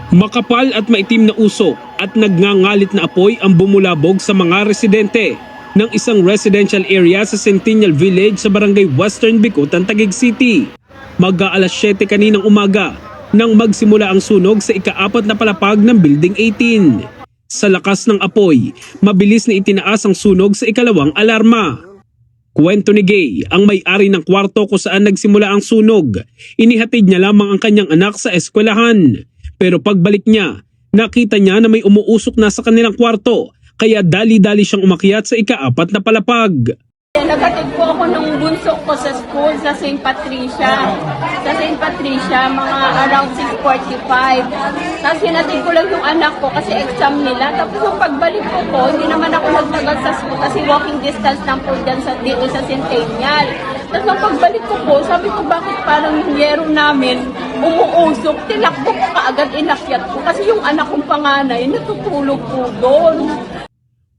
Makapal at maitim na usok at nagngangalit na apoy ang bumulabog sa mga residente ng isang residential area sa Centennial Village sa barangay Western Bicutan, Taguig City. Mag-aalas 7 kaninang umaga nang magsimula ang sunog sa ika-4 na palapag ng Building 18. Sa lakas ng apoy, mabilis na itinaas ang sunog sa ikalawang alarma. Kwento ni Gay, ang may-ari ng kwarto kung saan nagsimula ang sunog. Inihatid niya lamang ang kanyang anak sa eskwelahan. Pero pagbalik niya, nakita niya na may umuusok na sa kanilang kwarto, kaya dali-dali siyang umakyat sa ika-4 na palapag. Naghatid po ako ng bunso ko sa school sa St. Patricia. Sa St. Patricia, mga around 6:45. Tapos hinatid ko lang yung anak ko kasi exam nila. Tapos yung pagbalik ko, hindi naman ako nagtagal sa school kasi walking distance lang po dyan dito sa Centennial. Tapos yung pagbalik ko po, sabi ko bakit parang yung yero namin umuusok. Tinakbo ko kaagad, inakyat ko kasi yung anak kong panganay natutulog po doon.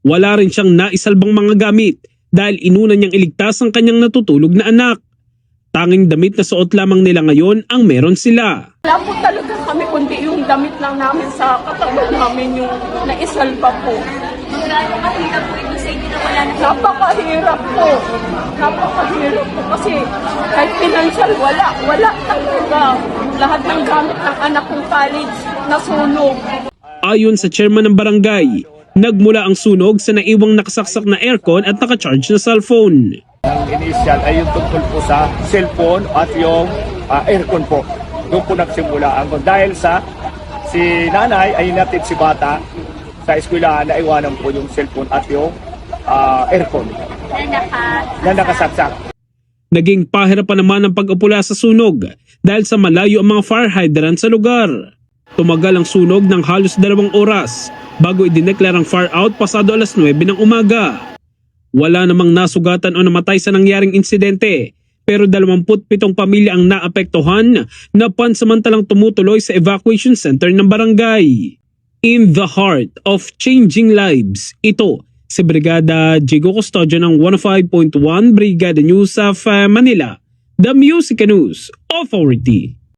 Wala rin siyang naisalbang mga gamit dahil inuna niyang iligtas ang kanyang natutulog na anak. Tanging damit na suot lamang nila ngayon ang meron sila. Wala po talaga kami kundi yung damit lang namin sa katawan namin yung naisalba po. Magkano kahirap po ito sa inyo na wala na? Napakahirap po. Napakahirap po kasi kahit financial wala talaga. Lahat ng gamit ng anak kong college nasunog. Ayon sa chairman ng barangay, nagmula ang sunog sa naiwang nakasaksak na aircon at nakacharge na cellphone. Ang initial ay yung tungkol po sa cellphone at yung aircon po. Doon po nagsimula ang dahil sa si nanay ay natid si bata sa eskwelahan na iwanan po yung cellphone at yung aircon na nakasaksak. Naging pahirapan naman ang pag-upula sa sunog dahil sa malayo ang mga fire hydrant sa lugar. Tumagal ang sunog ng halos 2 oras bago idineklarang fire out pasado alas 9 ng umaga. Wala namang nasugatan o namatay sa nangyaring insidente pero 27 pamilya ang naapektuhan na pansamantalang tumutuloy sa evacuation center ng barangay. In the heart of changing lives, ito si Brigada Jigo Custodio ng 105.1 Brigada News of Manila, the Music News Authority.